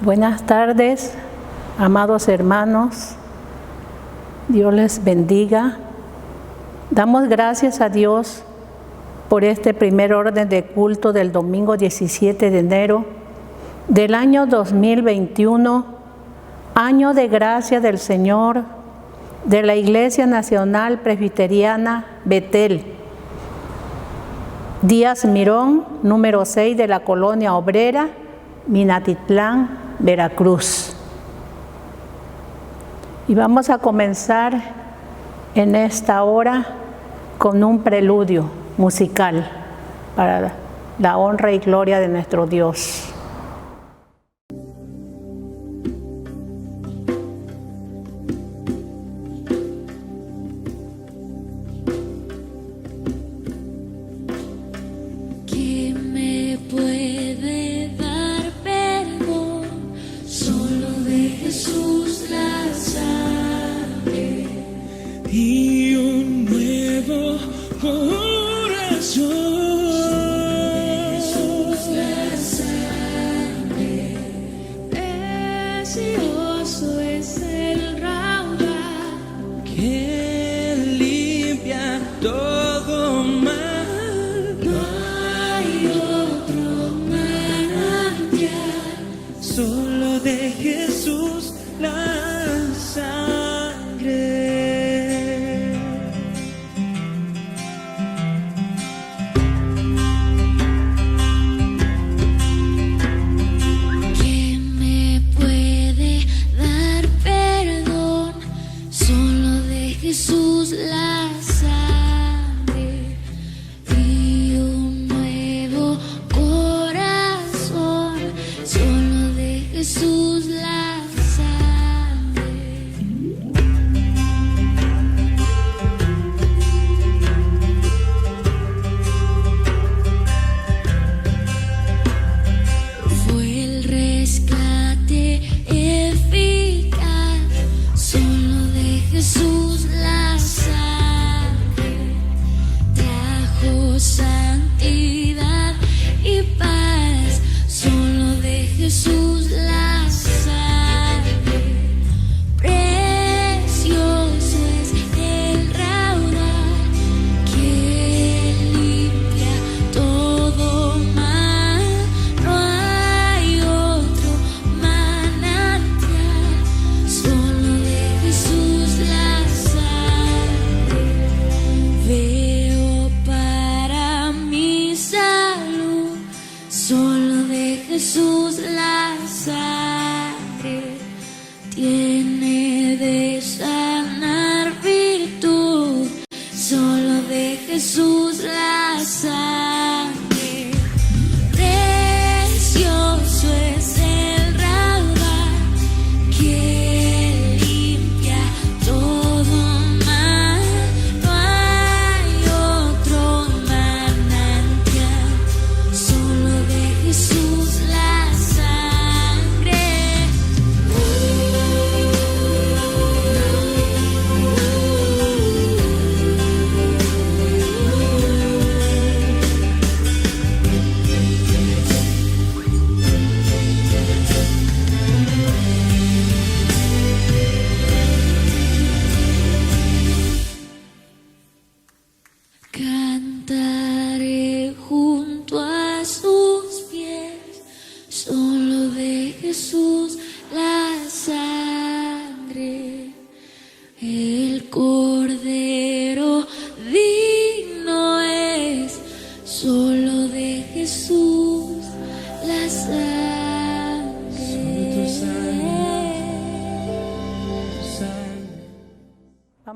Buenas tardes, amados hermanos. Dios les bendiga. Damos gracias a Dios por este primer orden de culto del domingo 17 de enero del año 2021, año de gracia del Señor de la Iglesia Nacional Presbiteriana Betel, Díaz Mirón, número 6 de la Colonia Obrera, Minatitlán, Veracruz. Y vamos a comenzar en esta hora con un preludio musical para la honra y gloria de nuestro Dios.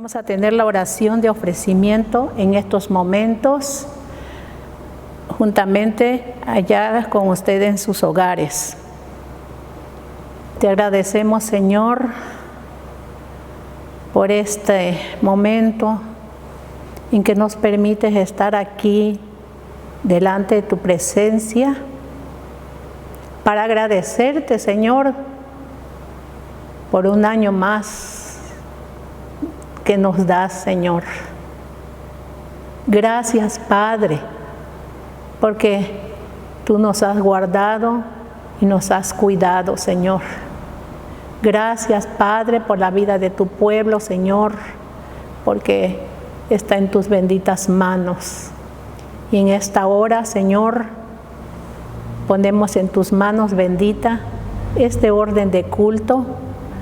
Vamos a tener la oración de ofrecimiento en estos momentos, juntamente allá con ustedes en sus hogares. Te agradecemos, Señor, por este momento en que nos permites estar aquí delante de tu presencia para agradecerte, Señor, por un año más que nos das, Señor. Gracias, Padre, porque tú nos has guardado y nos has cuidado, Señor. Gracias, Padre, por la vida de tu pueblo, Señor, porque está en tus benditas manos. Y en esta hora, Señor, ponemos en tus manos bendita este orden de culto,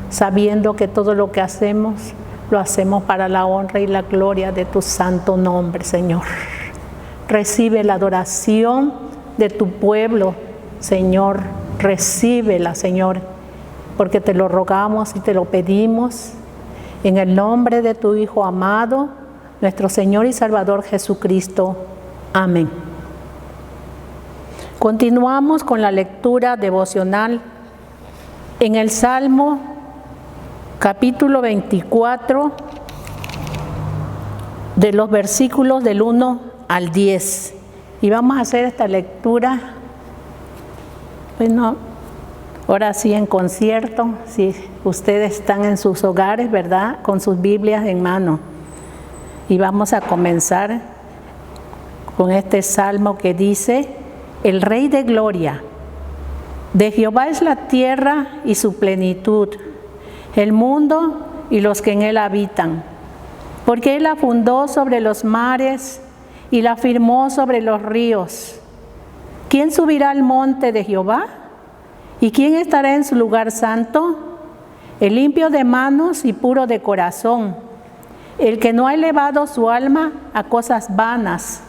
sabiendo que todo lo que hacemos, lo hacemos para la honra y la gloria de tu santo nombre, Señor. Recibe la adoración de tu pueblo, Señor. Recíbela, Señor, porque te lo rogamos y te lo pedimos en el nombre de tu Hijo amado, nuestro Señor y Salvador Jesucristo. Amén. Continuamos con la lectura devocional en el Salmo capítulo 24, de los versículos del 1 al 10. Y vamos a hacer esta lectura, bueno, ahora sí en concierto, si ustedes están en sus hogares, ¿verdad?, con sus Biblias en mano. Y vamos a comenzar con este salmo que dice: el Rey de Gloria. De Jehová es la tierra y su plenitud, el mundo y los que en él habitan. Porque él la fundó sobre los mares y la firmó sobre los ríos. ¿Quién subirá al monte de Jehová? ¿Y quién estará en su lugar santo? El limpio de manos y puro de corazón, el que no ha elevado su alma a cosas vanas,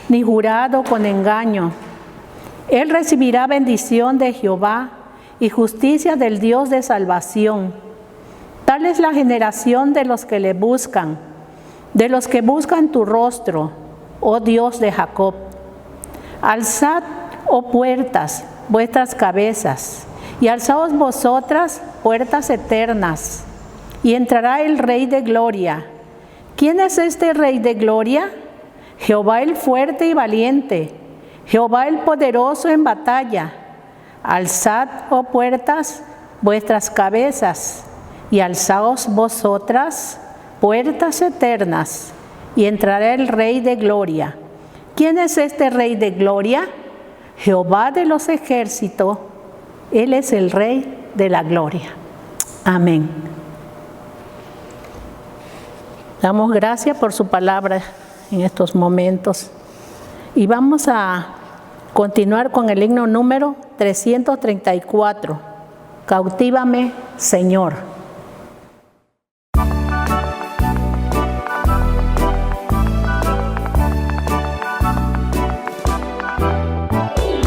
ni jurado con engaño. Él recibirá bendición de Jehová y justicia del Dios de salvación. Tal es la generación de los que le buscan, de los que buscan tu rostro, oh Dios de Jacob. Alzad, oh puertas, vuestras cabezas, y alzaos vosotras, puertas eternas, y entrará el Rey de Gloria. ¿Quién es este Rey de Gloria? Jehová el fuerte y valiente, Jehová el poderoso en batalla. Alzad, oh puertas, vuestras cabezas, y alzaos vosotras, puertas eternas, y entrará el Rey de Gloria. ¿Quién es este Rey de Gloria? Jehová de los ejércitos, Él es el Rey de la Gloria. Amén. Damos gracias por su palabra en estos momentos. Y vamos a continuar con el himno número 334. Cautívame, Señor.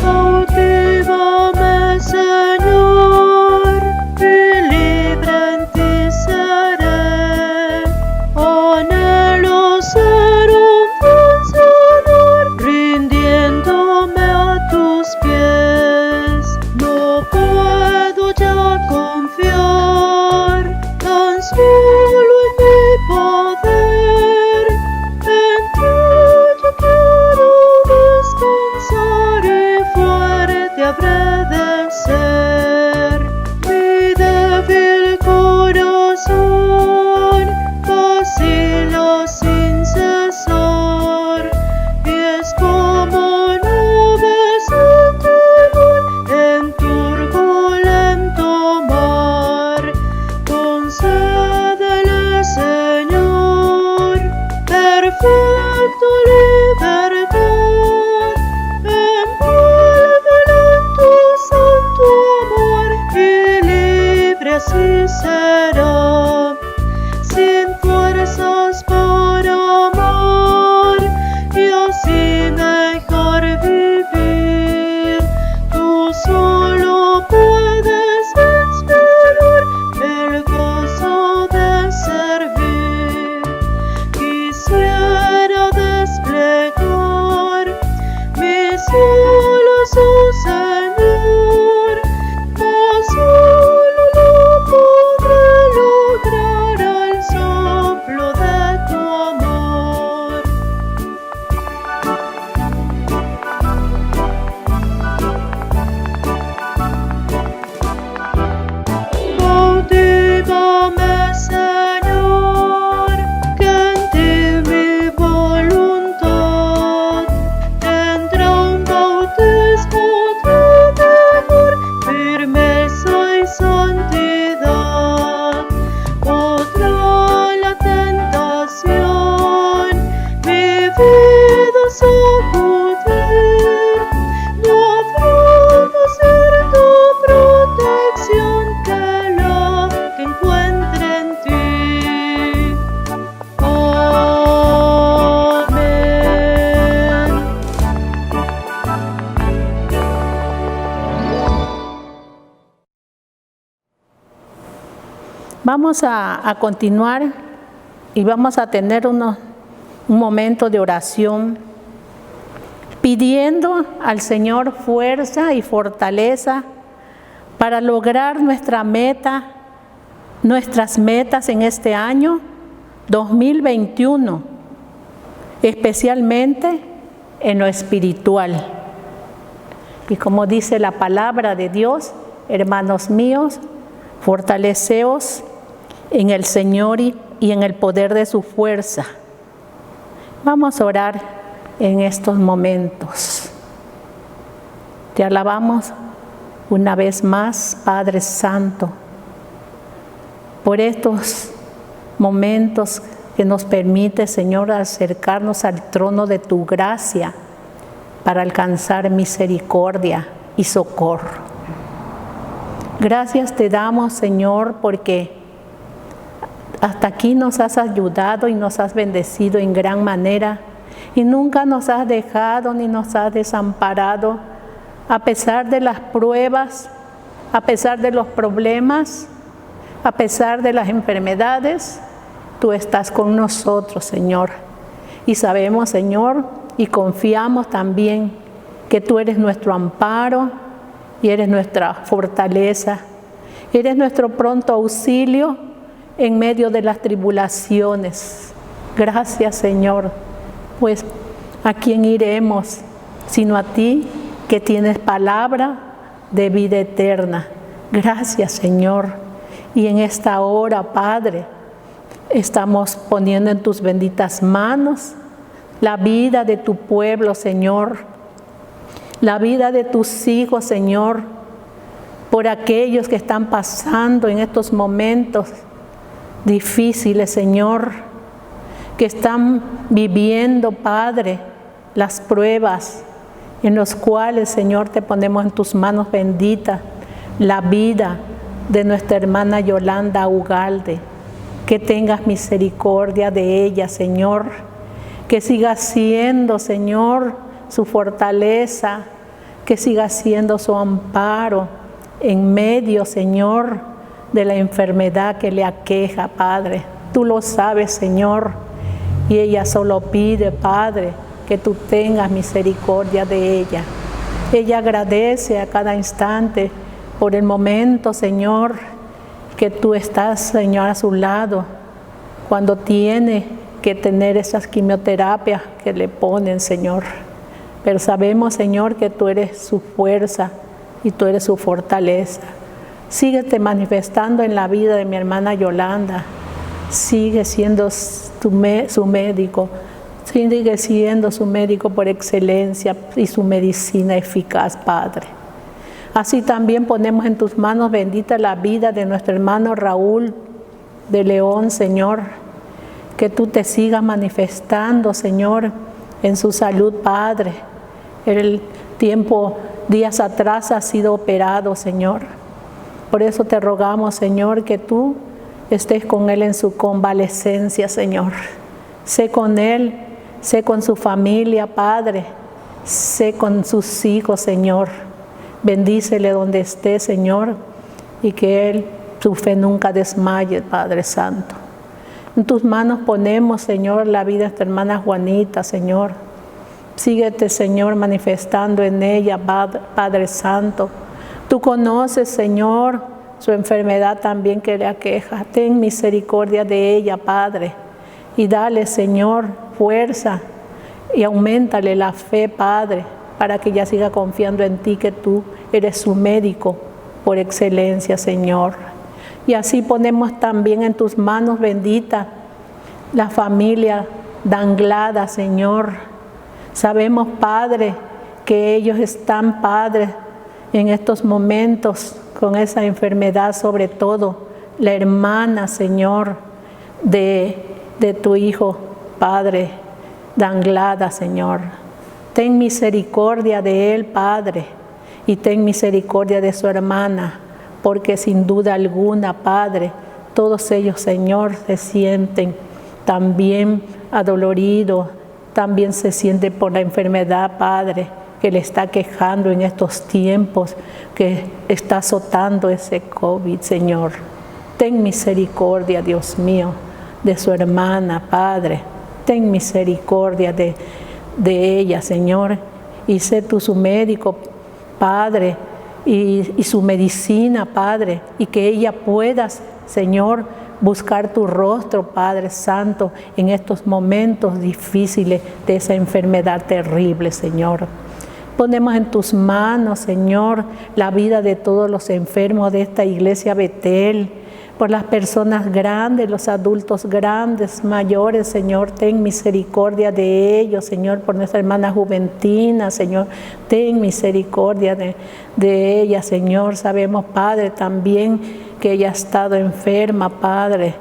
Cautivame, Señor, y libre en ti seré. Anhelo ser un vencedor, rindiéndome a tus pies. No puedo ya confiar tan solo en mi poder. En ti yo quiero descansar y fuerte habré de ser. Mi débil corazón vacila sin cesar, y es como nubes en timón en turbulento mar. Concédele, Señor, perfecta libertad. Envuélvelo en tu santo Vamos a continuar y vamos a tener un momento de oración, pidiendo al Señor fuerza y fortaleza para lograr nuestras metas en este año 2021, especialmente en lo espiritual. Y como dice la palabra de Dios, hermanos míos, fortaleceos en el Señor y en el poder de su fuerza. Vamos a orar en estos momentos. Te alabamos una vez más, Padre Santo, por estos momentos que nos permite, Señor, acercarnos al trono de tu gracia para alcanzar misericordia y socorro. Gracias te damos, Señor, porque hasta aquí nos has ayudado y nos has bendecido en gran manera y nunca nos has dejado ni nos has desamparado, a pesar de las pruebas, a pesar de los problemas, a pesar de las enfermedades. Tú estás con nosotros, Señor. Y sabemos, Señor, y confiamos también que tú eres nuestro amparo y eres nuestra fortaleza. Eres nuestro pronto auxilio en medio de las tribulaciones. Gracias, Señor, pues ¿a quién iremos sino a ti, que tienes palabra de vida eterna? Gracias, Señor. Y en esta hora, Padre, estamos poniendo en tus benditas manos la vida de tu pueblo, Señor, la vida de tus hijos, Señor, por aquellos que están pasando en estos momentos difíciles, Señor, que están viviendo, Padre, las pruebas en los cuales, Señor, te ponemos en tus manos benditas la vida de nuestra hermana Yolanda Ugalde. Que tengas misericordia de ella, Señor, que siga siendo, Señor, su fortaleza, que siga siendo su amparo en medio, Señor, de la enfermedad que le aqueja, Padre. Tú lo sabes, Señor, y ella solo pide, Padre, que tú tengas misericordia de ella. Ella agradece a cada instante por el momento, Señor, que tú estás, Señor, a su lado, cuando tiene que tener esas quimioterapias que le ponen, Señor. Pero sabemos, Señor, que tú eres su fuerza y tú eres su fortaleza. Síguete manifestando en la vida de mi hermana Yolanda. Sigue siendo su médico. Sigue siendo su médico por excelencia y su medicina eficaz, Padre. Así también ponemos en tus manos bendita la vida de nuestro hermano Raúl de León, Señor. Que tú te sigas manifestando, Señor, en su salud, Padre. El tiempo, días atrás, ha sido operado, Señor. Por eso te rogamos, Señor, que tú estés con él en su convalecencia, Señor. Sé con él, sé con su familia, Padre. Sé con sus hijos, Señor. Bendícele donde esté, Señor, y que él, su fe nunca desmaye, Padre Santo. En tus manos ponemos, Señor, la vida de esta hermana Juanita, Señor. Síguete, Señor, manifestando en ella, Padre Santo. Tú conoces, Señor, su enfermedad también que le aqueja. Ten misericordia de ella, Padre. Y dale, Señor, fuerza y auméntale la fe, Padre, para que ella siga confiando en ti, que tú eres su médico por excelencia, Señor. Y así ponemos también en tus manos bendita la familia Danglada, Señor. Sabemos, Padre, que ellos están, Padre, en estos momentos con esa enfermedad, sobre todo la hermana, Señor, de tu hijo, Padre, Danglada, Señor. Ten misericordia de él, Padre, y ten misericordia de su hermana, porque sin duda alguna, Padre, todos ellos, Señor, se sienten también adoloridos, también se sienten por la enfermedad, Padre, que le está quejando en estos tiempos, que está azotando ese COVID, Señor. Ten misericordia, Dios mío, de su hermana, Padre. Ten misericordia de ella, Señor, y sé tú su médico, Padre, y su medicina, Padre, y que ella pueda, Señor, buscar tu rostro, Padre Santo, en estos momentos difíciles de esa enfermedad terrible, Señor. Ponemos en tus manos, Señor, la vida de todos los enfermos de esta iglesia Betel, por las personas grandes, los adultos grandes, mayores, Señor, ten misericordia de ellos, Señor, por nuestra hermana Juventina, Señor, ten misericordia de ella, Señor. Sabemos, Padre, también que ella ha estado enferma, Padre,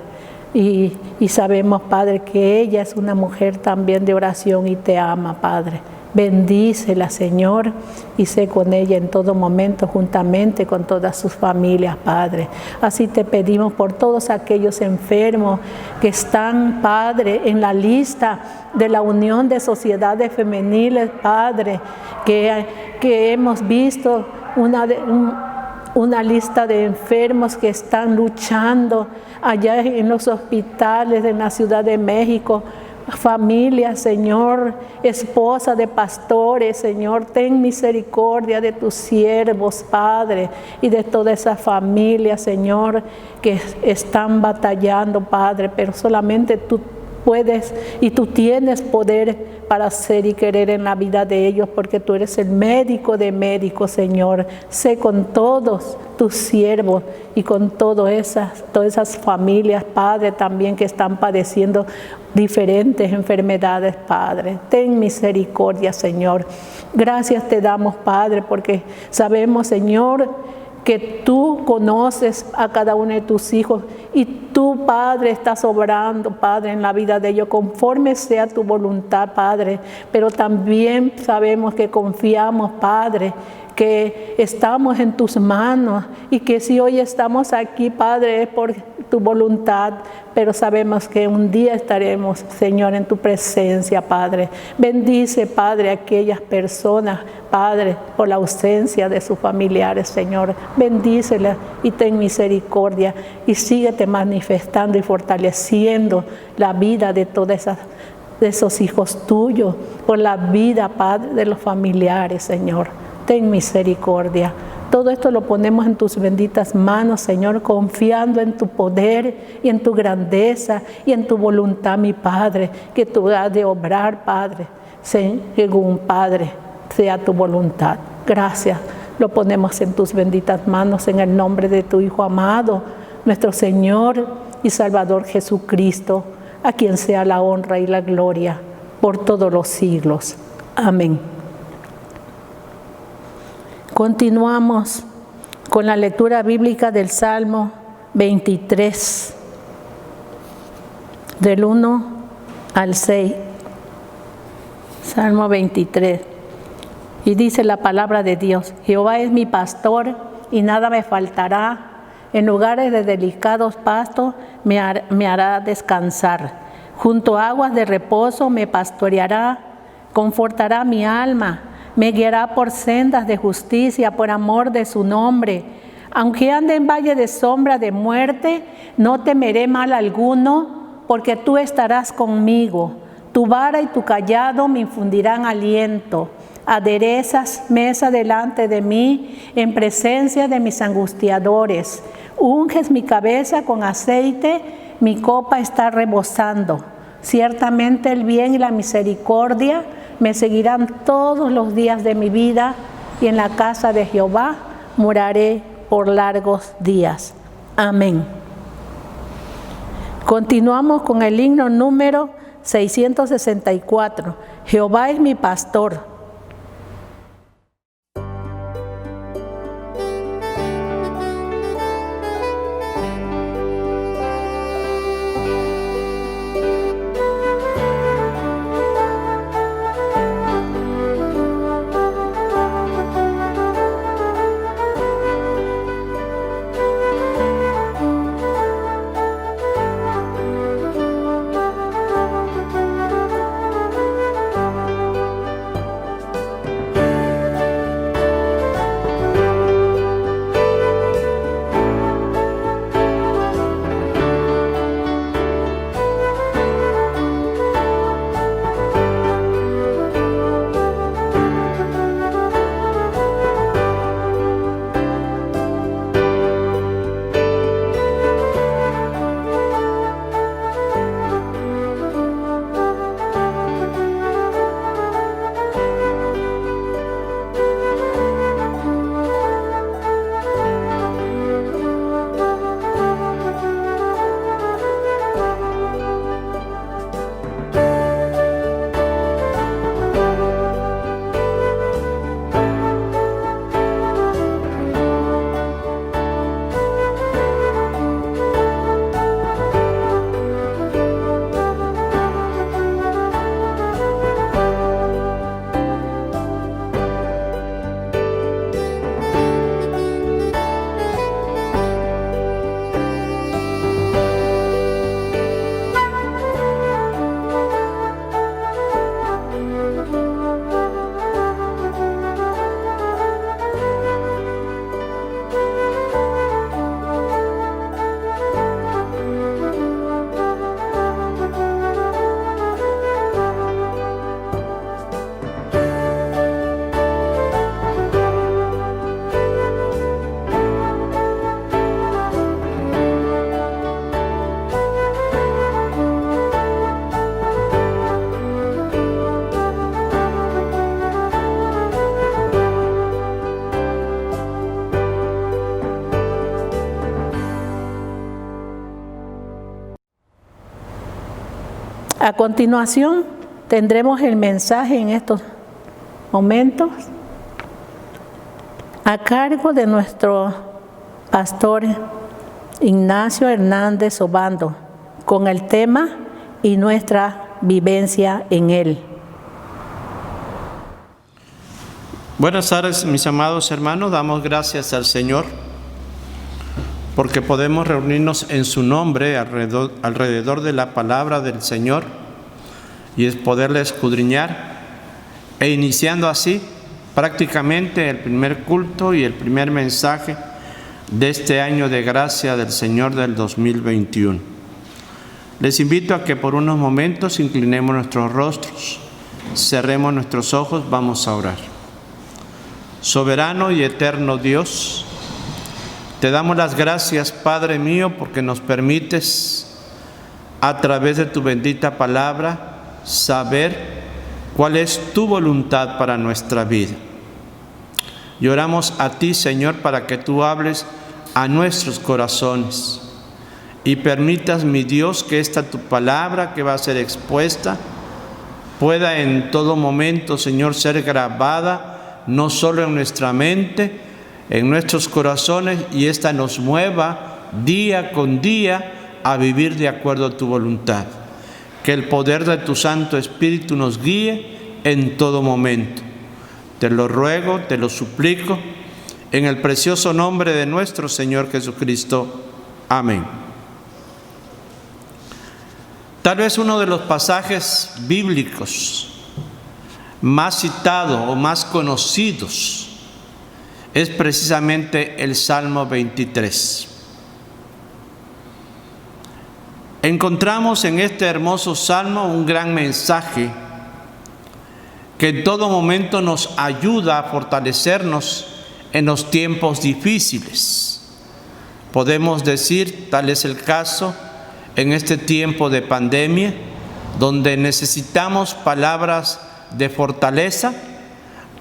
y sabemos, Padre, que ella es una mujer también de oración y te ama, Padre. Bendícela, Señor, y sé con ella en todo momento, juntamente con todas sus familias, Padre. Así te pedimos por todos aquellos enfermos que están, Padre, en la lista de la Unión de Sociedades Femeniles, Padre, que hemos visto una lista de enfermos que están luchando allá en los hospitales de la Ciudad de México. Familia, Señor, esposa de pastores, Señor, ten misericordia de tus siervos, Padre, y de toda esa familia, Señor, que están batallando, Padre, pero solamente tú puedes y tú tienes poder para hacer y querer en la vida de ellos, porque tú eres el médico de médicos, Señor. Sé con todos tus siervos y con todas esas familias, Padre, también que están padeciendo diferentes enfermedades, Padre. Ten misericordia, Señor. Gracias te damos, Padre, porque sabemos, Señor, que tú conoces a cada uno de tus hijos y tú, Padre, estás obrando, Padre, en la vida de ellos, conforme sea tu voluntad, Padre. Pero también sabemos que confiamos, Padre, que estamos en tus manos y que si hoy estamos aquí, Padre, es por tu voluntad, pero sabemos que un día estaremos, Señor, en tu presencia, Padre. Bendice, Padre, a aquellas personas, Padre, por la ausencia de sus familiares, Señor. Bendícelas y ten misericordia y síguete manifestando y fortaleciendo la vida de todas esos hijos tuyos, por la vida, Padre, de los familiares, Señor. Ten misericordia. Todo esto lo ponemos en tus benditas manos, Señor, confiando en tu poder y en tu grandeza y en tu voluntad, mi Padre, que tú has de obrar, Padre, según, Padre, sea tu voluntad. Gracias. Lo ponemos en tus benditas manos en el nombre de tu Hijo amado, nuestro Señor y Salvador Jesucristo, a quien sea la honra y la gloria por todos los siglos. Amén. Continuamos con la lectura bíblica del Salmo 23, del 1 al 6. Salmo 23. Y dice la palabra de Dios: Jehová es mi pastor y nada me faltará. En lugares de delicados pastos me hará descansar. Junto a aguas de reposo me pastoreará, confortará mi alma. Me guiará por sendas de justicia, por amor de su nombre. Aunque ande en valle de sombra de muerte, no temeré mal alguno, porque tú estarás conmigo. Tu vara y tu cayado me infundirán aliento. Aderezas mesa delante de mí, en presencia de mis angustiadores. Unges mi cabeza con aceite, mi copa está rebosando. Ciertamente el bien y la misericordia me seguirán todos los días de mi vida, y en la casa de Jehová moraré por largos días. Amén. Continuamos con el himno número 664. Jehová es mi pastor. A continuación, tendremos el mensaje en estos momentos a cargo de nuestro pastor Ignacio Hernández Obando, con el tema y nuestra vivencia en él. Buenas tardes, mis amados hermanos. Damos gracias al Señor porque podemos reunirnos en su nombre alrededor de la palabra del Señor y es poderle escudriñar e iniciando así prácticamente el primer culto y el primer mensaje de este año de gracia del Señor del 2021. Les invito a que por unos momentos inclinemos nuestros rostros, cerremos nuestros ojos, vamos a orar. Soberano y eterno Dios, te damos las gracias, Padre mío, porque nos permites, a través de tu bendita palabra, saber cuál es tu voluntad para nuestra vida. Y oramos a ti, Señor, para que tú hables a nuestros corazones y permitas, mi Dios, que esta tu palabra que va a ser expuesta pueda en todo momento, Señor, ser grabada no solo en nuestra mente, en nuestros corazones, y esta nos mueva día con día a vivir de acuerdo a tu voluntad. Que el poder de tu Santo Espíritu nos guíe en todo momento. Te lo ruego, te lo suplico, en el precioso nombre de nuestro Señor Jesucristo. Amén. Tal vez uno de los pasajes bíblicos más citados o más conocidos es precisamente el Salmo 23. Encontramos en este hermoso salmo un gran mensaje que en todo momento nos ayuda a fortalecernos en los tiempos difíciles. Podemos decir, tal es el caso en este tiempo de pandemia, donde necesitamos palabras de fortaleza,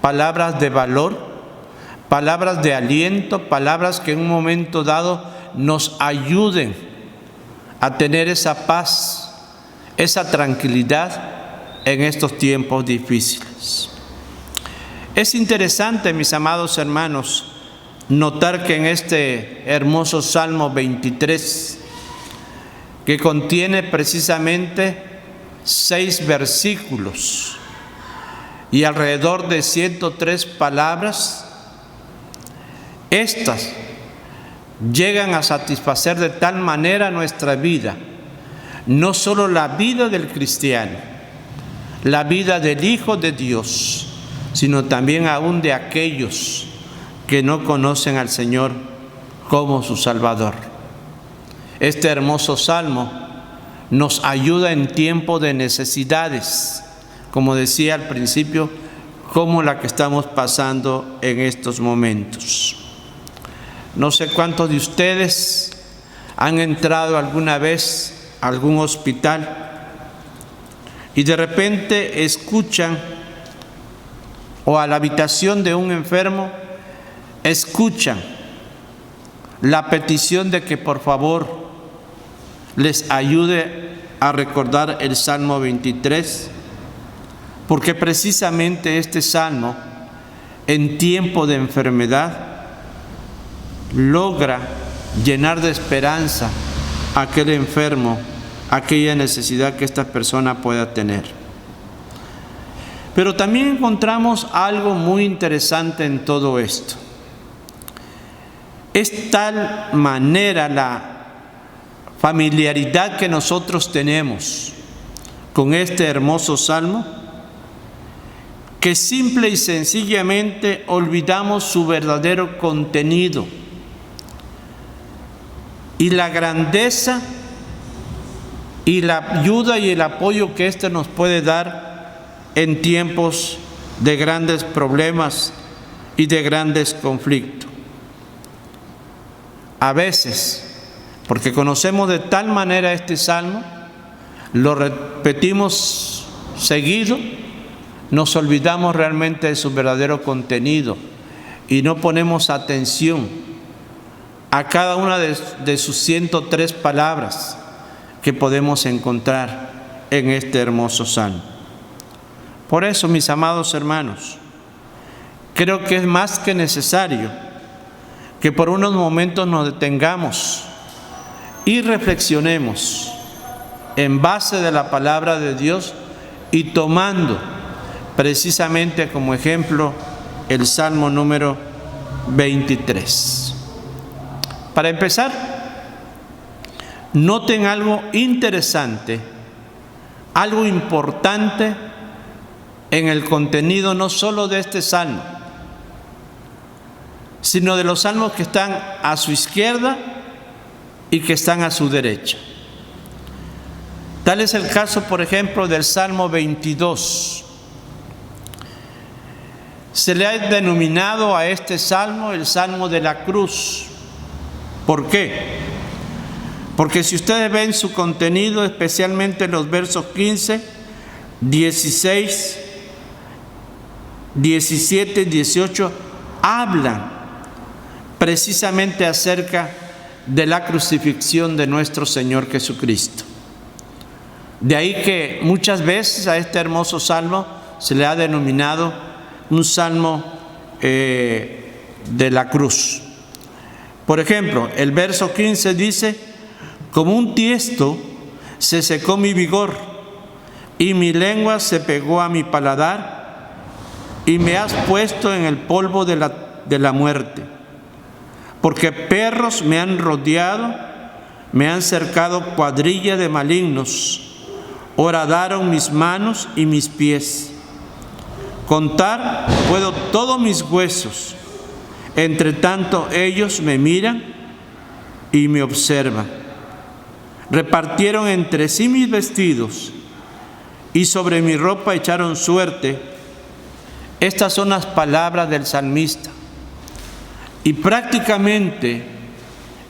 palabras de valor, palabras de aliento, palabras que en un momento dado nos ayuden a tener esa paz, esa tranquilidad en estos tiempos difíciles. Es interesante, mis amados hermanos, notar que en este hermoso Salmo 23, que contiene precisamente 6 versículos y alrededor de 103 palabras, estas llegan a satisfacer de tal manera nuestra vida, no solo la vida del cristiano, la vida del Hijo de Dios, sino también aún de aquellos que no conocen al Señor como su Salvador. Este hermoso salmo nos ayuda en tiempo de necesidades, como decía al principio, como la que estamos pasando en estos momentos. No sé cuántos de ustedes han entrado alguna vez a algún hospital y de repente escuchan, o a la habitación de un enfermo, escuchan la petición de que por favor les ayude a recordar el Salmo 23, porque precisamente este salmo, en tiempo de enfermedad, logra llenar de esperanza a aquel enfermo, aquella necesidad que esta persona pueda tener. Pero también encontramos algo muy interesante en todo esto. Es tal manera la familiaridad que nosotros tenemos con este hermoso salmo, que simple y sencillamente olvidamos su verdadero contenido y la grandeza y la ayuda y el apoyo que éste nos puede dar en tiempos de grandes problemas y de grandes conflictos. A veces, porque conocemos de tal manera este salmo, lo repetimos seguido, nos olvidamos realmente de su verdadero contenido y no ponemos atención a cada una de sus 103 palabras que podemos encontrar en este hermoso salmo. Por eso, mis amados hermanos, creo que es más que necesario que por unos momentos nos detengamos y reflexionemos en base de la palabra de Dios y tomando precisamente como ejemplo el Salmo número 23. Para empezar, noten algo interesante, algo importante en el contenido no solo de este salmo, sino de los salmos que están a su izquierda y que están a su derecha. Tal es el caso, por ejemplo, del Salmo 22. Se le ha denominado a este salmo el Salmo de la Cruz. ¿Por qué? Porque si ustedes ven su contenido, especialmente los versos 15, 16, 17 y 18, hablan precisamente acerca de la crucifixión de nuestro Señor Jesucristo. De ahí que muchas veces a este hermoso salmo se le ha denominado un salmo de la cruz. Por ejemplo, el verso 15 dice: como un tiesto se secó mi vigor, y mi lengua se pegó a mi paladar, y me has puesto en el polvo de la muerte. Porque perros me han rodeado, me han cercado cuadrilla de malignos, horadaron mis manos y mis pies. Contar puedo todos mis huesos, entre tanto ellos me miran y me observan. Repartieron entre sí mis vestidos y sobre mi ropa echaron suerte. Estas son las palabras del salmista. Y prácticamente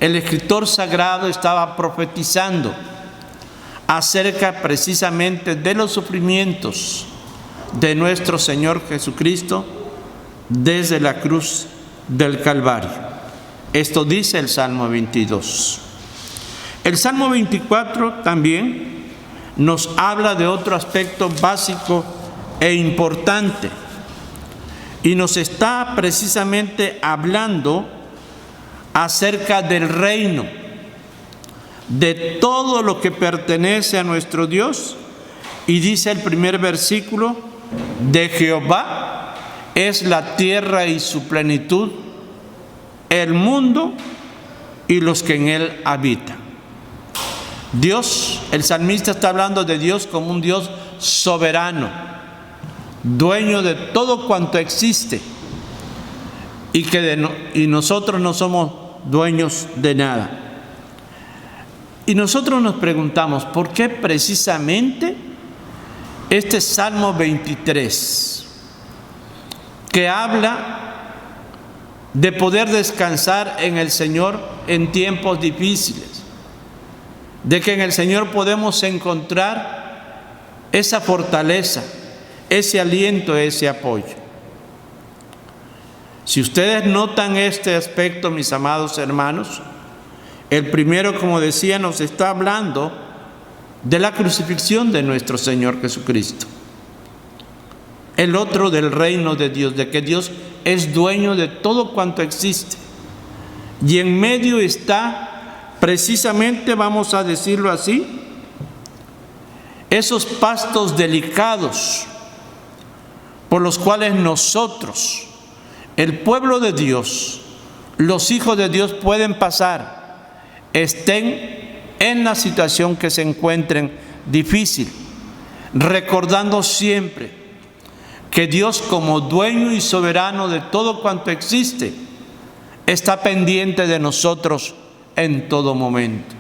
el escritor sagrado estaba profetizando acerca precisamente de los sufrimientos de nuestro Señor Jesucristo desde la cruz del Calvario. Esto dice el Salmo 22. El Salmo 24 también nos habla de otro aspecto básico e importante, y nos está precisamente hablando acerca del reino, de todo lo que pertenece a nuestro Dios. Y dice el primer versículo: de Jehová es la tierra y su plenitud, el mundo y los que en él habitan. Dios, el salmista está hablando de Dios como un Dios soberano, dueño de todo cuanto existe, y nosotros no somos dueños de nada. Y nosotros nos preguntamos, ¿por qué precisamente este Salmo 23, que habla de poder descansar en el Señor en tiempos difíciles, de que en el Señor podemos encontrar esa fortaleza, ese aliento, ese apoyo? Si ustedes notan este aspecto, mis amados hermanos, el primero, como decía, nos está hablando de la crucifixión de nuestro Señor Jesucristo. El otro, del reino de Dios, de que Dios es dueño de todo cuanto existe. Y en medio está precisamente, vamos a decirlo así, esos pastos delicados por los cuales nosotros, el pueblo de Dios, los hijos de Dios, pueden pasar, estén en la situación que se encuentren difícil, recordando siempre que Dios, como dueño y soberano de todo cuanto existe, está pendiente de nosotros en todo momento.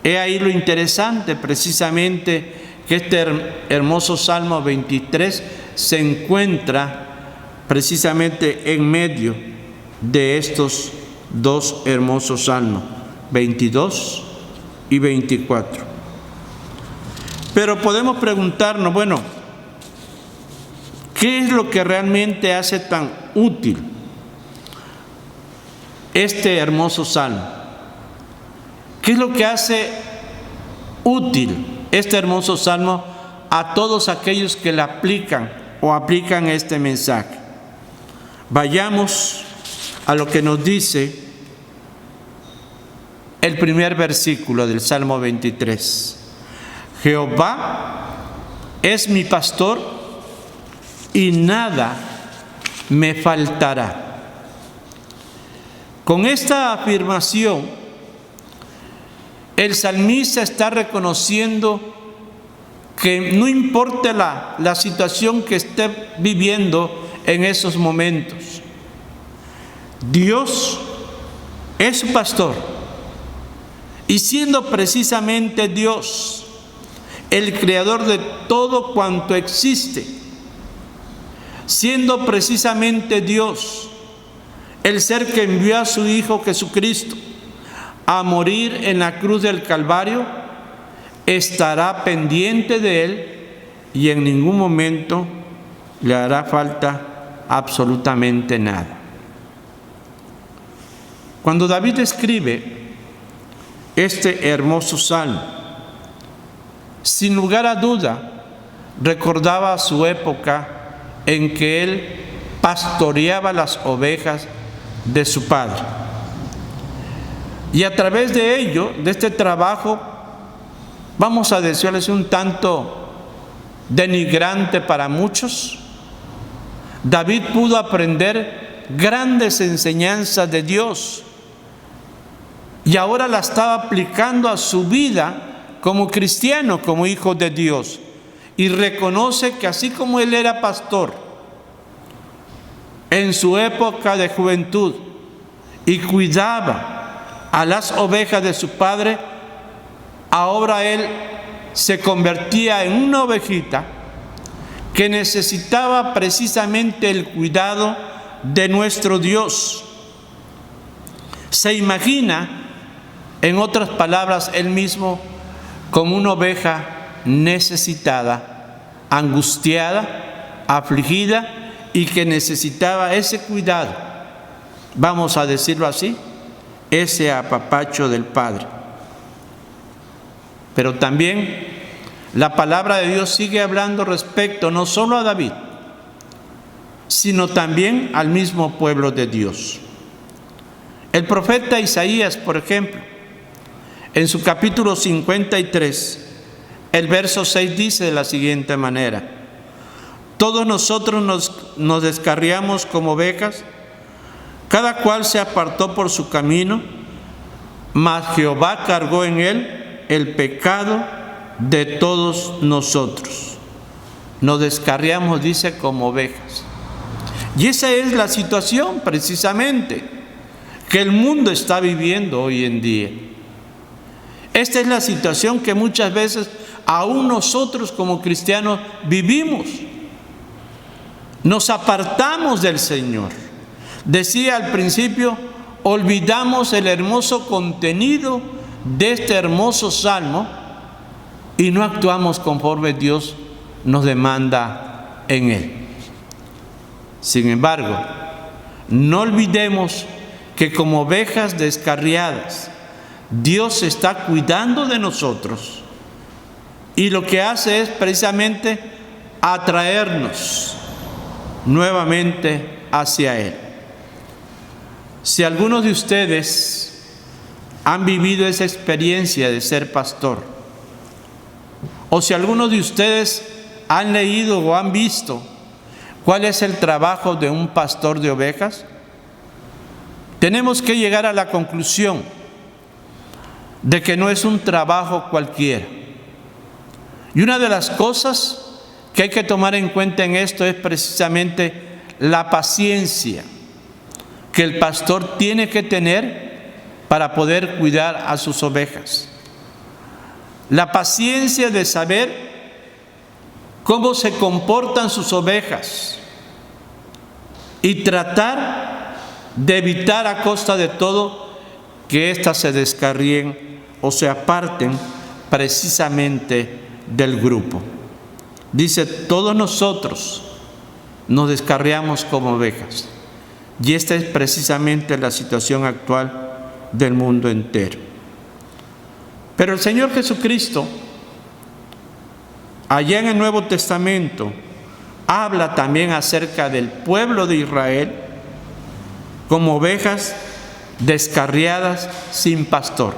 He ahí lo interesante, precisamente, que este hermoso Salmo 23 se encuentra precisamente en medio de estos dos hermosos salmos, 22 y 24. Pero podemos preguntarnos, bueno, ¿qué es lo que realmente hace tan útil este hermoso salmo? ¿Qué es lo que hace útil este hermoso salmo a todos aquellos que le aplican o aplican este mensaje. Vayamos a lo que nos dice el primer versículo del Salmo 23. Jehová es mi pastor y nada me faltará. Con esta afirmación, el salmista está reconociendo que no importa la situación que esté viviendo en esos momentos, Dios es su pastor. Y siendo precisamente Dios el creador de todo cuanto existe, siendo precisamente Dios el ser que envió a su Hijo Jesucristo a morir en la cruz del Calvario, estará pendiente de él y en ningún momento le hará falta absolutamente nada. Cuando David escribe este hermoso salmo, sin lugar a duda, recordaba su época en que él pastoreaba las ovejas de su padre. Y a través de ello, de este trabajo, vamos a decirles un tanto denigrante para muchos, David pudo aprender grandes enseñanzas de Dios y ahora la estaba aplicando a su vida como cristiano, como hijo de Dios. Y reconoce que así como él era pastor en su época de juventud y cuidaba a las ovejas de su padre, ahora él se convertía en una ovejita que necesitaba precisamente el cuidado de nuestro Dios. Se imagina, en otras palabras, él mismo como una oveja necesitada, angustiada, afligida y que necesitaba ese cuidado, vamos a decirlo así, ese apapacho del Padre. Pero también la palabra de Dios sigue hablando respecto no solo a David, sino también al mismo pueblo de Dios. El profeta Isaías, por ejemplo, en su capítulo 53, el verso 6 dice de la siguiente manera: todos nosotros nos descarriamos como ovejas, cada cual se apartó por su camino, mas Jehová cargó en él el pecado de todos nosotros. Nos descarriamos, dice, como ovejas. Y esa es la situación precisamente que el mundo está viviendo hoy en día. Esta es la situación que muchas veces aún nosotros como cristianos vivimos. Nos apartamos del Señor. Decía al principio, olvidamos el hermoso contenido de este hermoso salmo y no actuamos conforme Dios nos demanda en él. Sin embargo, no olvidemos que como ovejas descarriadas, Dios está cuidando de nosotros y lo que hace es precisamente atraernos nuevamente hacia Él. Si algunos de ustedes han vivido esa experiencia de ser pastor, o si algunos de ustedes han leído o han visto cuál es el trabajo de un pastor de ovejas, tenemos que llegar a la conclusión de que no es un trabajo cualquiera. Y una de las cosas que hay que tomar en cuenta en esto es precisamente la paciencia que el pastor tiene que tener para poder cuidar a sus ovejas. La paciencia de saber cómo se comportan sus ovejas y tratar de evitar a costa de todo que éstas se descarríen o se aparten precisamente del grupo. Dice, todos nosotros nos descarriamos como ovejas. Y esta es precisamente la situación actual del mundo entero. Pero el Señor Jesucristo allá en el Nuevo Testamento, habla también acerca del pueblo de Israel como ovejas descarriadas sin pastor.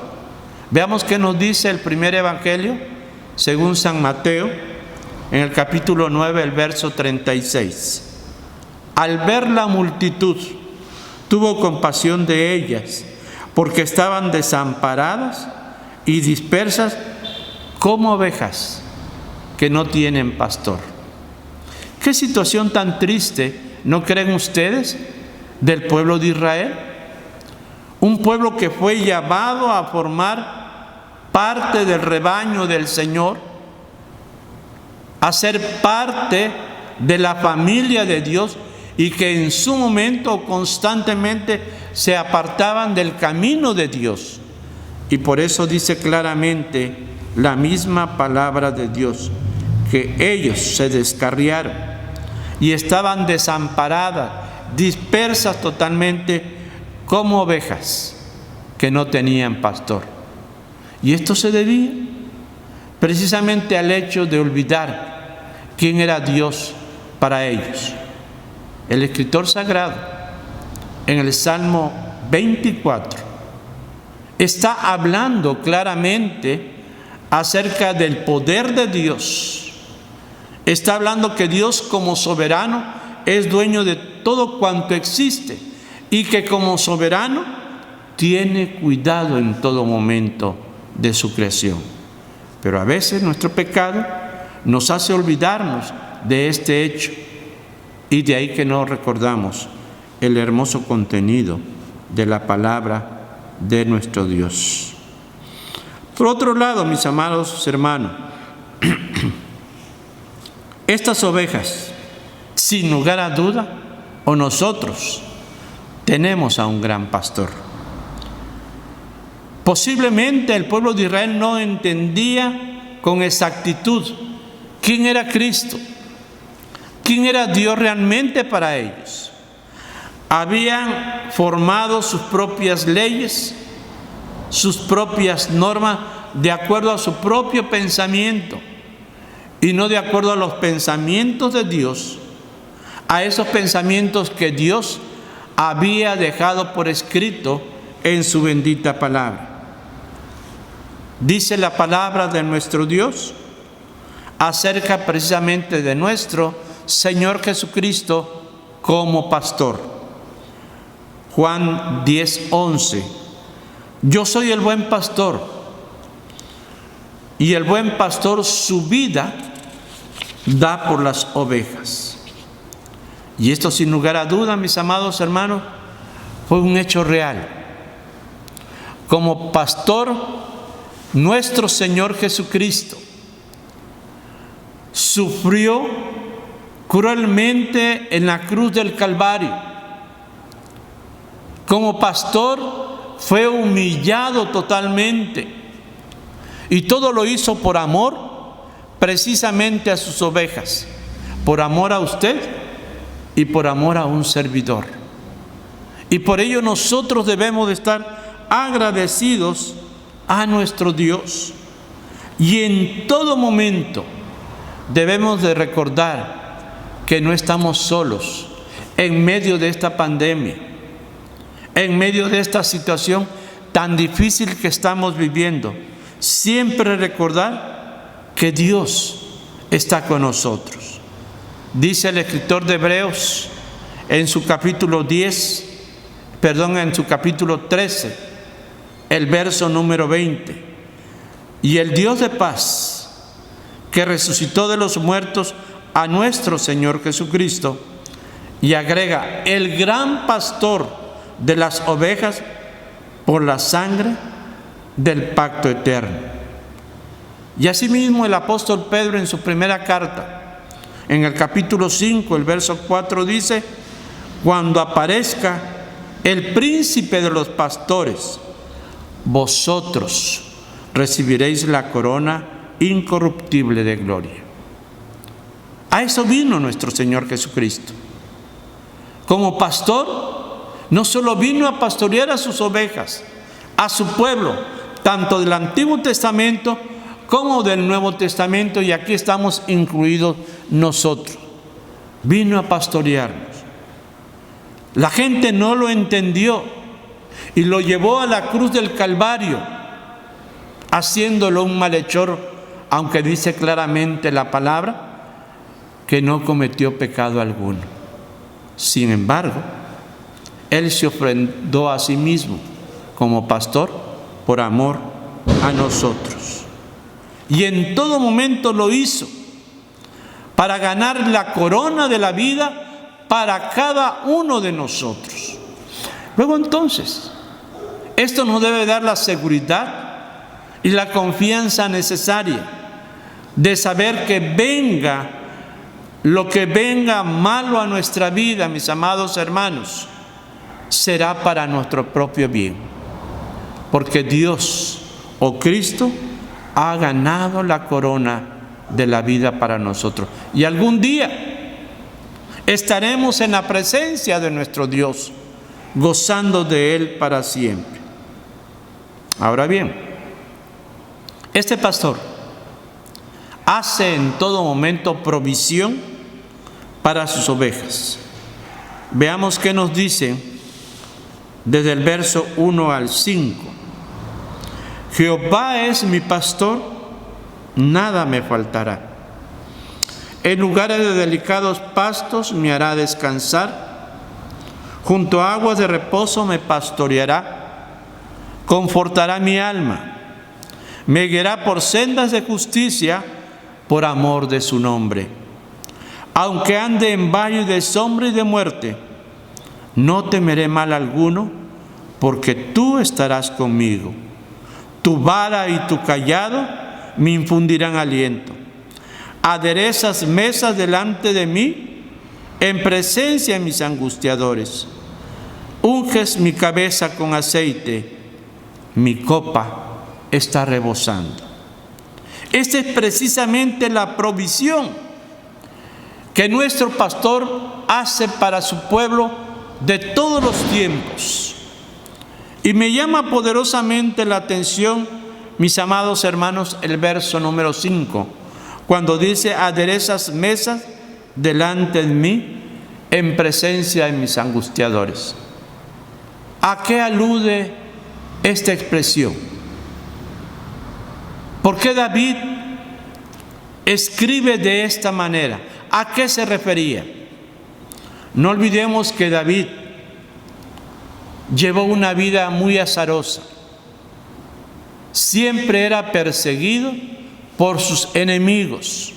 Veamos qué nos dice el primer evangelio, según San Mateo, en el capítulo 9, el verso 36. Al ver la multitud, tuvo compasión de ellas, porque estaban desamparadas y dispersas como ovejas que no tienen pastor. ¿Qué situación tan triste, no creen ustedes, del pueblo de Israel? Un pueblo que fue llamado a formar parte del rebaño del Señor, a ser parte de la familia de Dios, y que en su momento constantemente se apartaban del camino de Dios. Y por eso dice claramente la misma palabra de Dios, que ellos se descarriaron y estaban desamparadas, dispersas totalmente como ovejas que no tenían pastor. Y esto se debía precisamente al hecho de olvidar quién era Dios para ellos. El escritor sagrado, en el Salmo 24, está hablando claramente acerca del poder de Dios. Está hablando que Dios, como soberano, es dueño de todo cuanto existe, y que como soberano tiene cuidado en todo momento de su creación. Pero a veces nuestro pecado nos hace olvidarnos de este hecho, y de ahí que no recordamos el hermoso contenido de la palabra de nuestro Dios. Por otro lado, mis amados hermanos, estas ovejas, sin lugar a duda, o nosotros, tenemos a un gran pastor. Posiblemente el pueblo de Israel no entendía con exactitud quién era Cristo, quién era Dios realmente para ellos. Habían formado sus propias leyes, sus propias normas, de acuerdo a su propio pensamiento y no de acuerdo a los pensamientos de Dios, a esos pensamientos que Dios había dejado por escrito en su bendita palabra. Dice la palabra de nuestro Dios acerca precisamente de nuestro Señor Jesucristo como pastor. Juan 10:11. Yo soy el buen pastor, y el buen pastor su vida da por las ovejas. Y esto, sin lugar a duda, mis amados hermanos, fue un hecho real. Como pastor, nuestro Señor Jesucristo sufrió cruelmente en la cruz del Calvario. Como pastor fue humillado totalmente, y todo lo hizo por amor precisamente a sus ovejas, por amor a usted y por amor a un servidor. Y por ello nosotros debemos de estar agradecidos a nuestro Dios, y en todo momento debemos de recordar que no estamos solos en medio de esta pandemia, en medio de esta situación tan difícil que estamos viviendo. Siempre recordar que Dios está con nosotros. Dice el escritor de Hebreos en su capítulo 13, el verso número 20. Y el Dios de paz, que resucitó de los muertos a nuestro Señor Jesucristo, y agrega, el gran pastor de las ovejas por la sangre del pacto eterno. Y asimismo el apóstol Pedro, en su primera carta, en el capítulo 5, el verso 4, dice: cuando aparezca el príncipe de los pastores, vosotros recibiréis la corona incorruptible de gloria. A eso vino nuestro Señor Jesucristo. Como pastor, no solo vino a pastorear a sus ovejas, a su pueblo, tanto del Antiguo Testamento como del Nuevo Testamento, y aquí estamos incluidos nosotros. Vino a pastorearnos. La gente no lo entendió y lo llevó a la cruz del Calvario, haciéndolo un malhechor, aunque dice claramente la palabra que no cometió pecado alguno. Sin embargo, Él se ofrendó a sí mismo como pastor por amor a nosotros. Y en todo momento lo hizo para ganar la corona de la vida para cada uno de nosotros. Luego entonces, esto nos debe dar la seguridad y la confianza necesaria de saber que venga lo que venga malo a nuestra vida, mis amados hermanos, será para nuestro propio bien, porque Dios o Cristo ha ganado la corona de la vida para nosotros. Y algún día estaremos en la presencia de nuestro Dios, gozando de Él para siempre. Ahora bien, este pastor hace en todo momento provisión para sus ovejas. Veamos qué nos dice desde el verso 1 al 5. Jehová es mi pastor, nada me faltará. En lugares de delicados pastos me hará descansar. Junto a aguas de reposo me pastoreará. Confortará mi alma. Me guiará por sendas de justicia por amor de su nombre. Aunque ande en valle de sombra y de muerte, no temeré mal alguno, porque tú estarás conmigo. Tu vara y tu cayado me infundirán aliento. Aderezas mesas delante de mí, en presencia de mis angustiadores. Unges mi cabeza con aceite, mi copa está rebosando. Esta es precisamente la provisión que nuestro pastor hace para su pueblo de todos los tiempos. Y me llama poderosamente la atención, mis amados hermanos, el verso número 5, cuando dice: aderezas mesas delante de mí en presencia de mis angustiadores. ¿A qué alude esta expresión? ¿Por qué David escribe de esta manera? ¿A qué se refería? No olvidemos que David llevó una vida muy azarosa. Siempre era perseguido por sus enemigos.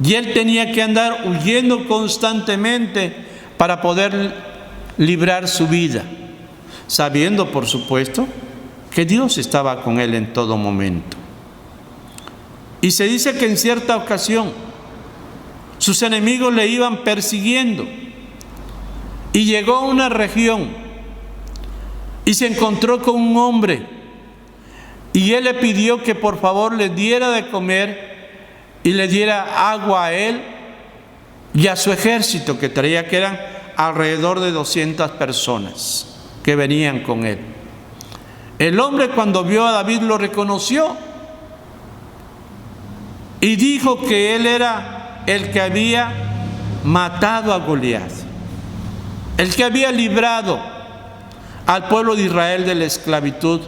Y él tenía que andar huyendo constantemente para poder librar su vida, sabiendo, por supuesto, que Dios estaba con él en todo momento. Y se dice que en cierta ocasión sus enemigos le iban persiguiendo y llegó a una región y se encontró con un hombre y él le pidió que por favor le diera de comer y le diera agua a él y a su ejército que traía, que eran alrededor de 200 personas que venían con él. El hombre, cuando vio a David, lo reconoció y dijo que él era el que había matado a Goliat, el que había librado al pueblo de Israel de la esclavitud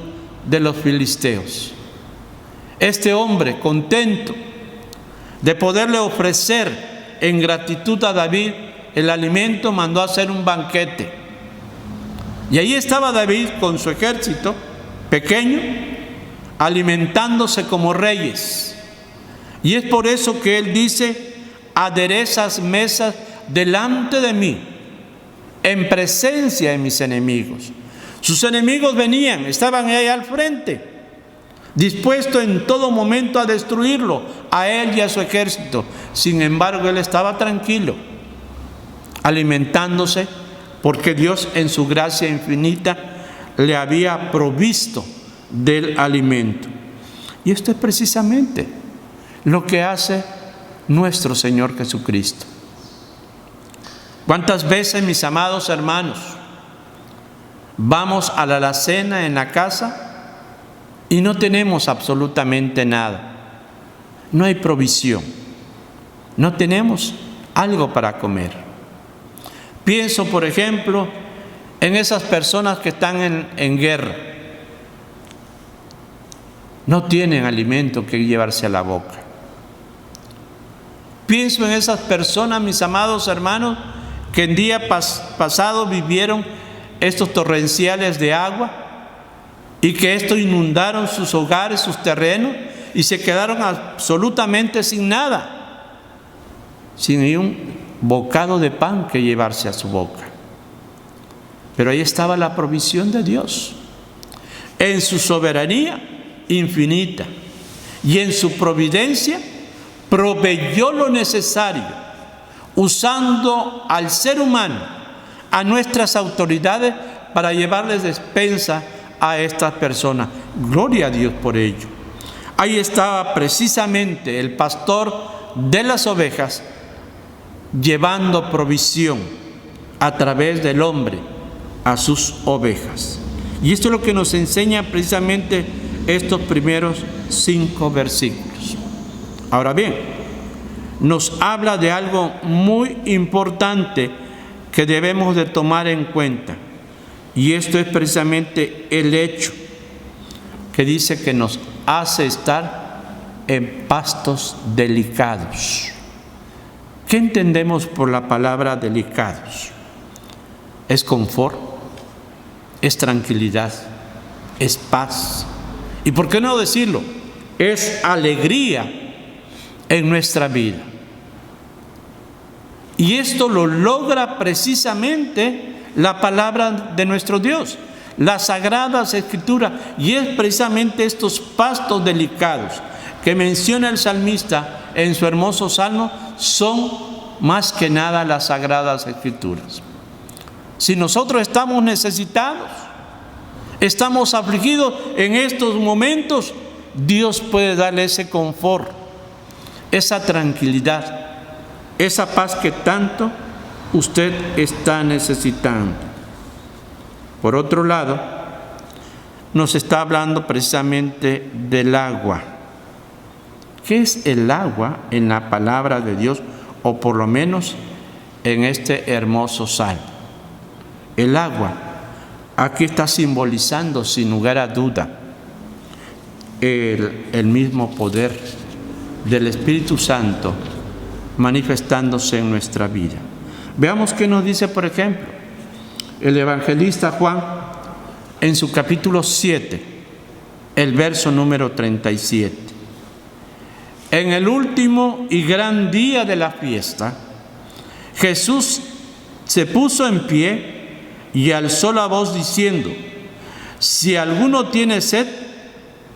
de los filisteos. Este hombre, contento de poderle ofrecer en gratitud a David el alimento, mandó a hacer un banquete. Y ahí estaba David con su ejército pequeño, alimentándose como reyes. Y es por eso que él dice: aderezas mesas delante de mí, en presencia de mis enemigos. Sus enemigos venían, estaban ahí al frente, dispuestos en todo momento a destruirlo, a él y a su ejército. Sin embargo, él estaba tranquilo, alimentándose, porque Dios en su gracia infinita le había provisto del alimento. Y esto es precisamente lo que hace nuestro Señor Jesucristo. ¿Cuántas veces, mis amados hermanos, vamos a la alacena en la casa y no tenemos absolutamente nada. No hay provisión. No tenemos algo para comer. Pienso, por ejemplo, en esas personas que están en guerra. No tienen alimento que llevarse a la boca. Pienso en esas personas, mis amados hermanos, que el día pasado vivieron estos torrenciales de agua y que esto inundaron sus hogares, sus terrenos, y se quedaron absolutamente sin nada, sin ni un bocado de pan que llevarse a su boca. Pero ahí estaba la provisión de Dios, en su soberanía infinita y en su providencia proveyó lo necesario, usando al ser humano, a nuestras autoridades, para llevarles despensa a estas personas. Gloria a Dios por ello. Ahí estaba precisamente el pastor de las ovejas llevando provisión a través del hombre a sus ovejas. Y esto es lo que nos enseña precisamente estos primeros 5 versículos. Ahora bien, nos habla de algo muy importante que debemos de tomar en cuenta. Y esto es precisamente el hecho que dice que nos hace estar en pastos delicados. ¿Qué entendemos por la palabra delicados? Es confort, es tranquilidad, es paz. ¿Y por qué no decirlo? Es alegría en nuestra vida. Y esto lo logra precisamente la palabra de nuestro Dios, las sagradas escrituras, y es precisamente estos pastos delicados que menciona el salmista en su hermoso salmo, son más que nada las sagradas escrituras. Si nosotros estamos necesitados, estamos afligidos en estos momentos, Dios puede darle ese confort, esa tranquilidad, esa paz que tanto usted está necesitando. Por otro lado, nos está hablando precisamente del agua. ¿Qué es el agua en la palabra de Dios, o por lo menos en este hermoso salmo? El agua aquí está simbolizando sin lugar a duda el mismo poder del Espíritu Santo manifestándose en nuestra vida. Veamos qué nos dice, por ejemplo, el evangelista Juan en su capítulo 7, el verso número 37. En el último y gran día de la fiesta, Jesús se puso en pie y alzó la voz diciendo: si alguno tiene sed,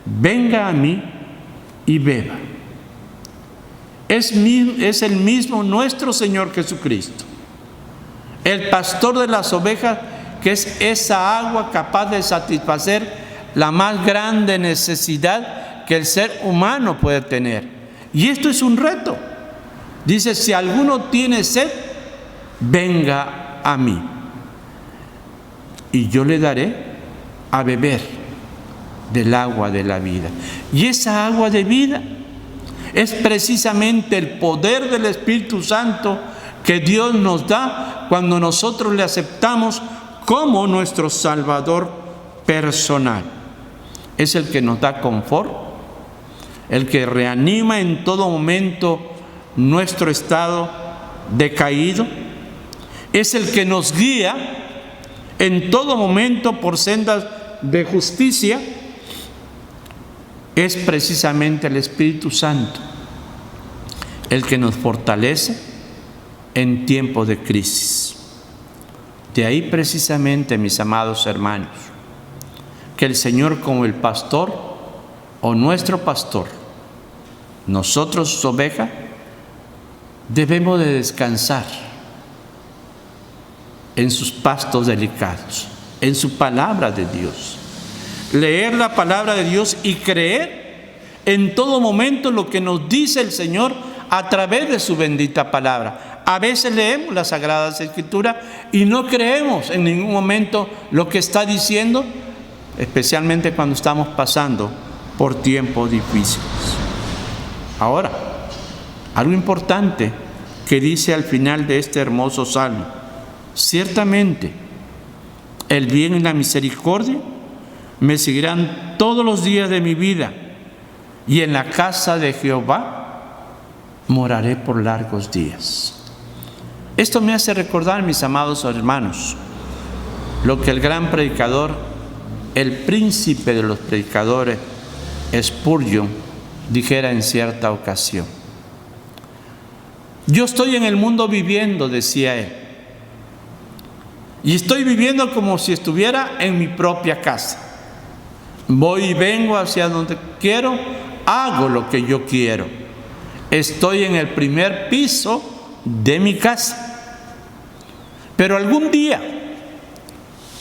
venga a mí y beba. Es el mismo nuestro Señor Jesucristo, el pastor de las ovejas, que es esa agua capaz de satisfacer la más grande necesidad que el ser humano puede tener. Y esto es un reto. Dice: si alguno tiene sed, venga a mí, y yo le daré a beber del agua de la vida. Y esa agua de vida es precisamente el poder del Espíritu Santo que Dios nos da cuando nosotros le aceptamos como nuestro Salvador personal. Es el que nos da confort, el que reanima en todo momento nuestro estado decaído, es el que nos guía en todo momento por sendas de justicia. Es precisamente el Espíritu Santo el que nos fortalece en tiempos de crisis. De ahí precisamente, mis amados hermanos, que el Señor, como el pastor o nuestro pastor, nosotros sus ovejas, debemos de descansar en sus pastos delicados, en su palabra de Dios. Leer la palabra de Dios y creer en todo momento lo que nos dice el Señor a través de su bendita palabra. A veces leemos las Sagradas Escrituras y no creemos en ningún momento lo que está diciendo, especialmente cuando estamos pasando por tiempos difíciles. Ahora, algo importante que dice al final de este hermoso salmo: ciertamente el bien y la misericordia me seguirán todos los días de mi vida, y en la casa de Jehová moraré por largos días. Esto me hace recordar, mis amados hermanos, lo que el gran predicador, el príncipe de los predicadores, Spurgeon, dijera en cierta ocasión. Yo estoy en el mundo viviendo, decía él, y estoy viviendo como si estuviera en mi propia casa. Voy y vengo hacia donde quiero, hago lo que yo quiero. Estoy en el primer piso de mi casa. Pero algún día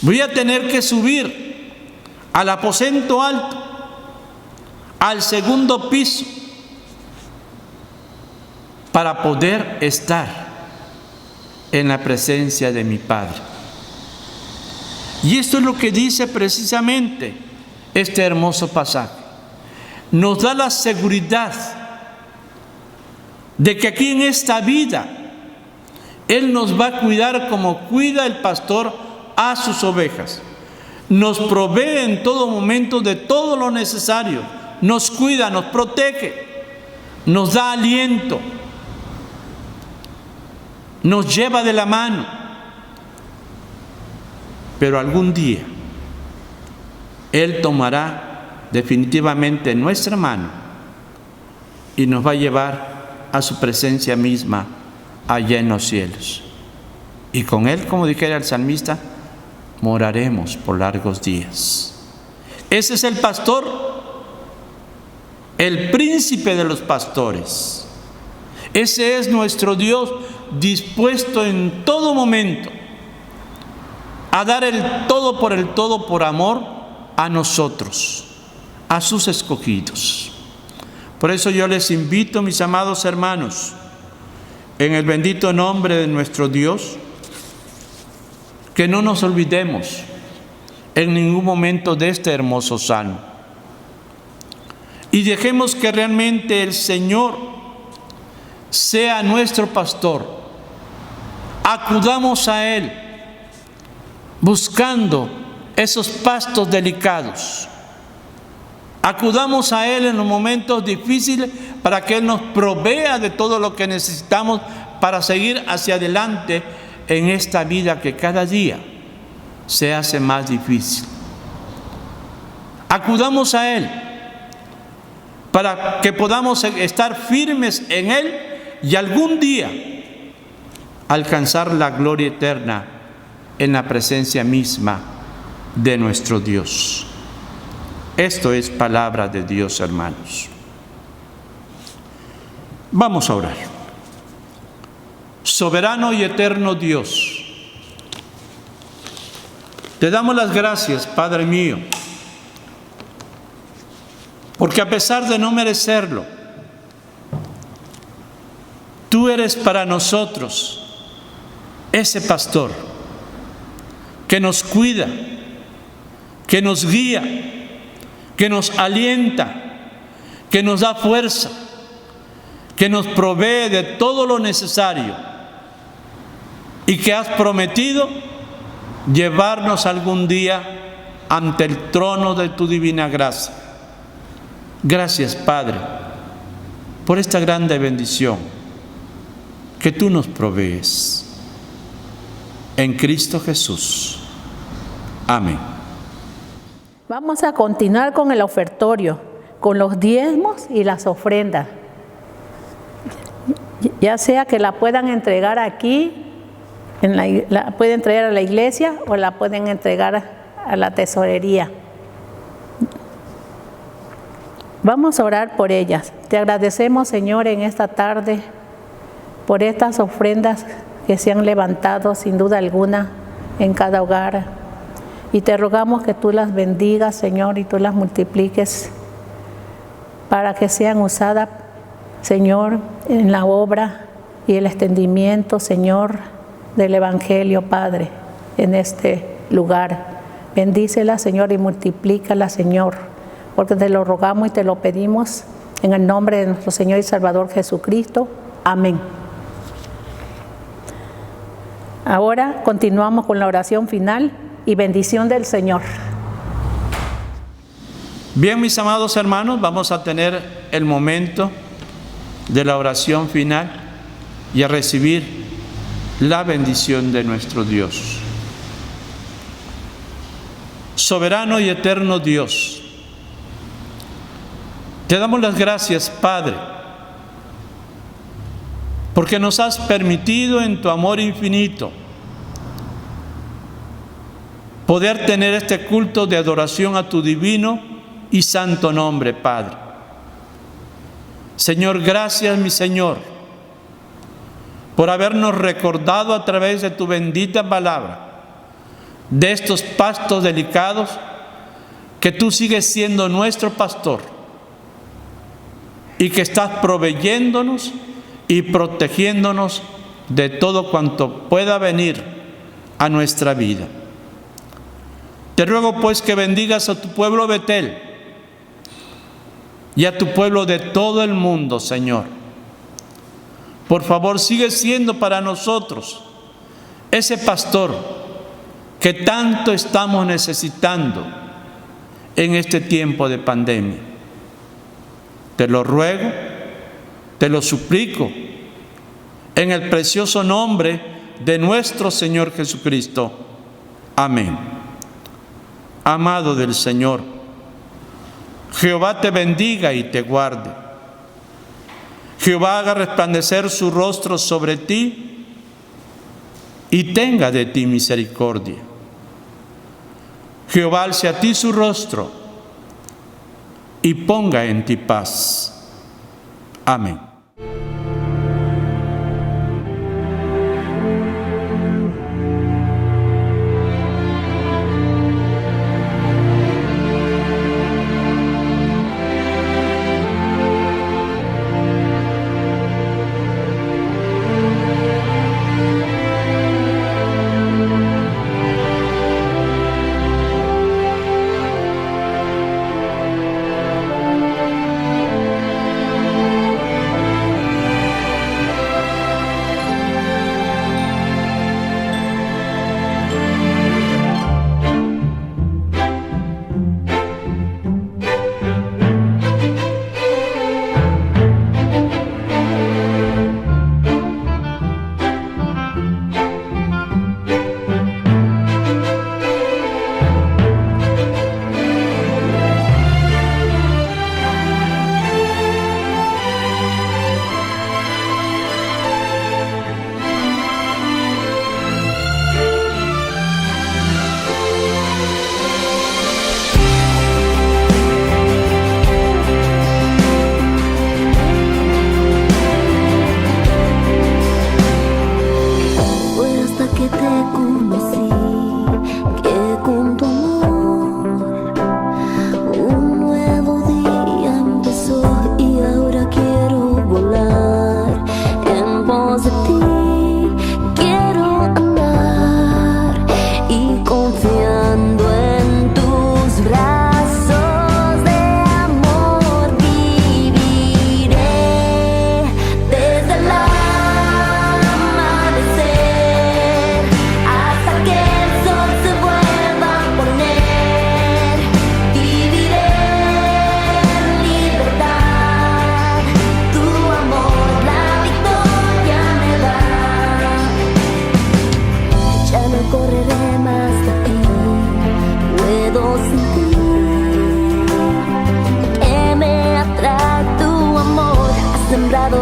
voy a tener que subir al aposento alto, al segundo piso, para poder estar en la presencia de mi Padre. Y esto es lo que dice precisamente este hermoso pasaje. Nos da la seguridad de que aquí en esta vida Él nos va a cuidar como cuida el pastor a sus ovejas. Nos provee en todo momento de todo lo necesario. Nos cuida, nos protege, nos da aliento, nos lleva de la mano. Pero algún día Él tomará definitivamente nuestra mano y nos va a llevar a su presencia misma allá en los cielos. Y con Él, como dijera el salmista, moraremos por largos días. Ese es el pastor, el príncipe de los pastores. Ese es nuestro Dios, dispuesto en todo momento a dar el todo por amor a nosotros, a sus escogidos. Por eso yo les invito, mis amados hermanos, en el bendito nombre de nuestro Dios, que no nos olvidemos en ningún momento de este hermoso salmo. Y dejemos que realmente el Señor sea nuestro pastor. Acudamos a Él buscando esos pastos delicados. Acudamos a Él en los momentos difíciles para que Él nos provea de todo lo que necesitamos para seguir hacia adelante en esta vida que cada día se hace más difícil. Acudamos a Él para que podamos estar firmes en Él y algún día alcanzar la gloria eterna en la presencia misma de nuestro Dios. Esto es palabra de Dios, hermanos. Vamos a orar. Soberano y eterno Dios, te damos las gracias, Padre mío, porque a pesar de no merecerlo, tú eres para nosotros ese pastor que nos cuida, que nos guía, que nos alienta, que nos da fuerza, que nos provee de todo lo necesario y que has prometido llevarnos algún día ante el trono de tu divina gracia. Gracias, Padre, por esta grande bendición que tú nos provees. En Cristo Jesús. Amén. Vamos a continuar con el ofertorio, con los diezmos y las ofrendas. Ya sea que la puedan entregar aquí, la pueden entregar a la iglesia o la pueden entregar a la tesorería. Vamos a orar por ellas. Te agradecemos, Señor, en esta tarde por estas ofrendas que se han levantado sin duda alguna en cada hogar. Y te rogamos que tú las bendigas, Señor, y tú las multipliques para que sean usadas, Señor, en la obra y el extendimiento, Señor, del Evangelio, Padre, en este lugar. Bendícela, Señor, y multiplícala, Señor, porque te lo rogamos y te lo pedimos en el nombre de nuestro Señor y Salvador Jesucristo. Amén. Ahora continuamos con la oración final y bendición del Señor. Bien, mis amados hermanos, vamos a tener el momento de la oración final y a recibir la bendición de nuestro Dios. Soberano y eterno Dios, te damos las gracias, Padre, porque nos has permitido en tu amor infinito poder tener este culto de adoración a tu divino y santo nombre, Padre. Señor, gracias, mi Señor, por habernos recordado a través de tu bendita palabra de estos pastos delicados, que tú sigues siendo nuestro pastor y que estás proveyéndonos y protegiéndonos de todo cuanto pueda venir a nuestra vida. Te ruego pues que bendigas a tu pueblo Betel y a tu pueblo de todo el mundo, Señor. Por favor, sigue siendo para nosotros ese pastor que tanto estamos necesitando en este tiempo de pandemia. Te lo ruego, te lo suplico, en el precioso nombre de nuestro Señor Jesucristo. Amén. Amado del Señor, Jehová te bendiga y te guarde. Jehová haga resplandecer su rostro sobre ti y tenga de ti misericordia. Jehová alce a ti su rostro y ponga en ti paz. Amén.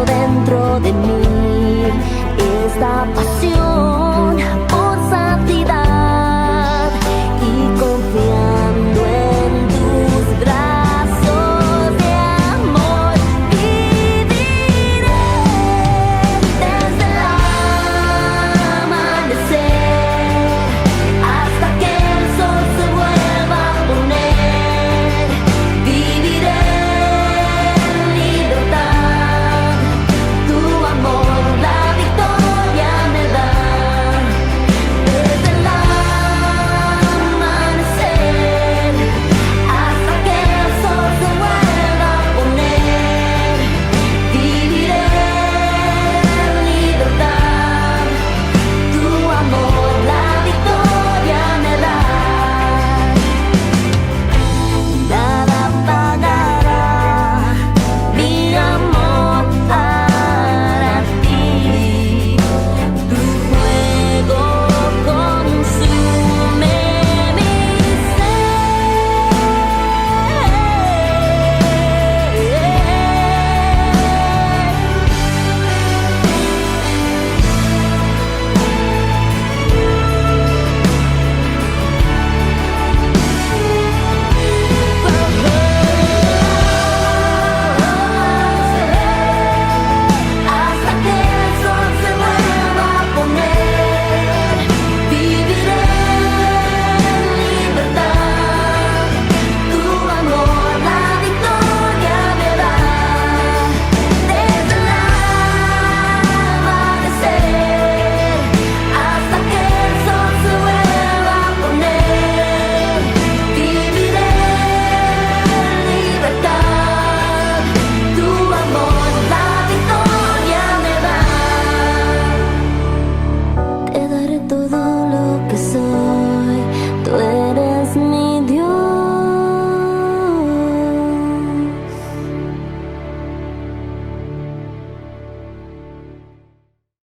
Dentro de mí esta pasión por santidad y confiando en tus brazos de amor viviré desde el amanecer hasta que el sol se vuelva a poner. Viviré en libertad. Tu amor, la victoria me da. todo lo